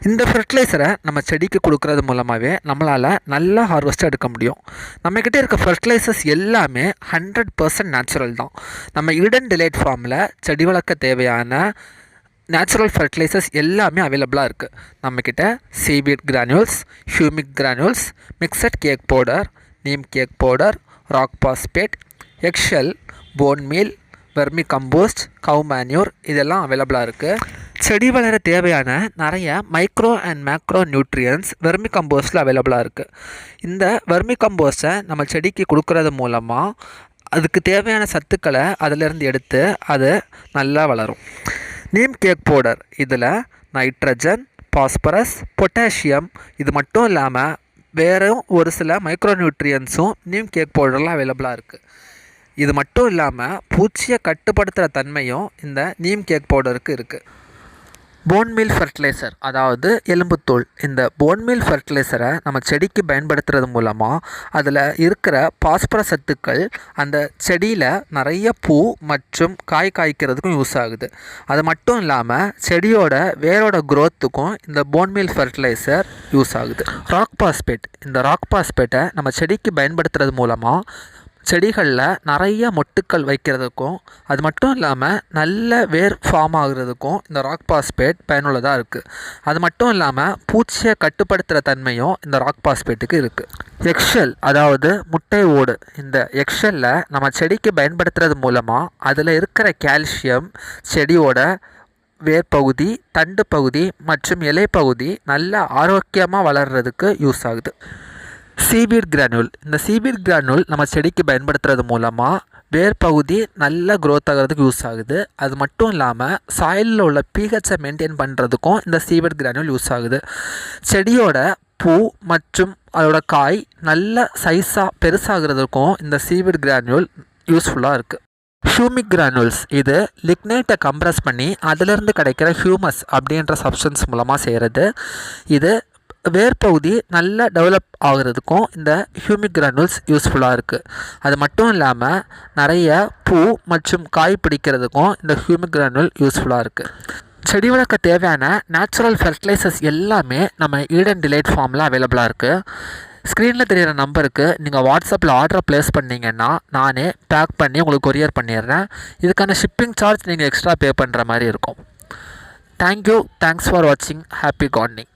இந்த ஃபெர்டிலைசரை நம்ம செடிக்கு கொடுக்கறது மூலமாகவே நம்மளால் நல்ல ஹார்வெஸ்ட் எடுக்க முடியும். நம்மக்கிட்ட இருக்க ஃபெர்டிலைசர்ஸ் எல்லாமே 100% நேச்சுரல் தான். நம்ம ஈடன் டிலைட் ஃபார்மில் செடி வளர்க்க தேவையான நேச்சுரல் ஃபெர்டிலைசர்ஸ் எல்லாமே அவைலபிளாக இருக்குது. நம்மக்கிட்ட seaweed granules, humic granules, mixed cake powder, neem cake powder, rock phosphate, eggshell, bone meal, vermi compost, cow manure இதெல்லாம் அவைலபிளாக இருக்குது. செடி வளர தேவையான நிறைய micro and macro nutrients vermi கம்போஸ்ட்டில் அவைலபிளாக இருக்குது. இந்த வெர்மி கம்போஸ்ட்டை நம்ம செடிக்கு கொடுக்கறது மூலமாக அதுக்கு தேவையான சத்துக்களை அதிலிருந்து எடுத்து அது நல்லா வளரும். நீம் கேக் பவுடர் இதில் நைட்ரஜன், பாஸ்பரஸ், பொட்டாசியம் இது மட்டும் இல்லாமல் வேறும் ஒரு சில மைக்ரோ நியூட்ரியன்ஸும் நீம் கேக் பவுடரில் அவைலபிளாக இருக்குது. இது மட்டும் இல்லாமல் பூச்சியை கட்டுப்படுத்துகிற தன்மையும் இந்த நீம் கேக் பவுடருக்கு இருக்குது. போன் மீல் ஃபெர்டிலைசர் அதாவது எலும்புத்தூள். இந்த போன் மீல் ஃபெர்டிலைசரை நம்ம செடிக்கு பயன்படுத்துறது மூலமாக அதில் இருக்கிற பாஸ்பரஸ் சத்துக்கள் அந்த செடியில் நிறைய பூ மற்றும் காய் காய்க்கிறதுக்கும் யூஸ் ஆகுது. அது மட்டும் இல்லாமல் செடியோட வேரோட க்ரோத்துக்கும் இந்த போன் மீல் ஃபெர்டிலைசர் யூஸ் ஆகுது. Rock phosphate. இந்த ராக் பாஸ்பேட்டை நம்ம செடிக்கு பயன்படுத்துறது மூலமாக செடிகளில் நிறைய மொட்டுக்கள் வைக்கிறதுக்கும் அது மட்டும் இல்லாமல் நல்ல வேர் ஃபார்ம் ஆகுறதுக்கும் இந்த ராக் பாஸ்பேட் பயனுள்ளதாக இருக்குது. அது மட்டும் இல்லாமல் பூச்சியை கட்டுப்படுத்துகிற தன்மையும் இந்த ராக் பாஸ்பேட்டுக்கு இருக்குது. எக்ஷெல் அதாவது முட்டை ஓடு. இந்த எக்ஷெல்லை நம்ம செடிக்கு பயன்படுத்துறது மூலமாக அதில் இருக்கிற கால்சியம் செடியோட வேர்பகுதி, தண்டு பகுதி மற்றும் இலை பகுதி நல்ல ஆரோக்கியமாக வளர்கிறதுக்கு யூஸ் ஆகுது. Seaweed granule. இந்த சீவீட் கிரானியூல் நம்ம செடிக்கு பயன்படுத்துறது மூலமாக வேர் பகுதி நல்ல க்ரோத் ஆகிறதுக்கு யூஸ் ஆகுது. அது மட்டும் இல்லாமல் சாயிலில் உள்ள pHஐ மெயின்டைன் பண்ணுறதுக்கும் இந்த சீவீட் கிரானியூல் யூஸ் ஆகுது. செடியோட பூ மற்றும் அதோட காய் நல்ல சைஸாக பெருசாகிறதுக்கும் இந்த சீவீட் கிரானியூல் யூஸ்ஃபுல்லாக இருக்குது. ஹியூமிக் கிரானியூல்ஸ் இது லிக்னைட்டை கம்ப்ரஸ் பண்ணி அதிலிருந்து கிடைக்கிற ஹியூமஸ் அப்படின்ற சப்ஸ்டன்ஸ் மூலமாக செய்கிறது. இது வேர்பகுதி நல்லா டெவலப் ஆகிறதுக்கும் இந்த ஹியூமிக் கிரானியூல்ஸ் யூஸ்ஃபுல்லாக இருக்குது. அது மட்டும் இல்லாமல் நிறைய பூ மற்றும் காய் பிடிக்கிறதுக்கும் இந்த ஹியூமிக் கிரானியூல் யூஸ்ஃபுல்லாக இருக்குது. செடி வளர்க்க தேவையான நேச்சுரல் ஃபெர்டிலைசர்ஸ் எல்லாமே நம்ம ஈடன் டிலைட் ஃபார்மில் அவைலபிளாக இருக்குது. ஸ்க்ரீனில் தெரிகிற நம்பருக்கு நீங்கள் வாட்ஸ்அப்பில் ஆர்டரை ப்ளேஸ் பண்ணிங்கன்னா நானே பேக் பண்ணி உங்களுக்கு கொரியர் பண்ணிடுறேன். இதுக்கான ஷிப்பிங் சார்ஜ் நீங்கள் எக்ஸ்ட்ரா பே பண்ணுற மாதிரி இருக்கும். தேங்க்யூ. தேங்க்ஸ் ஃபார் வாட்சிங். Happy gardening.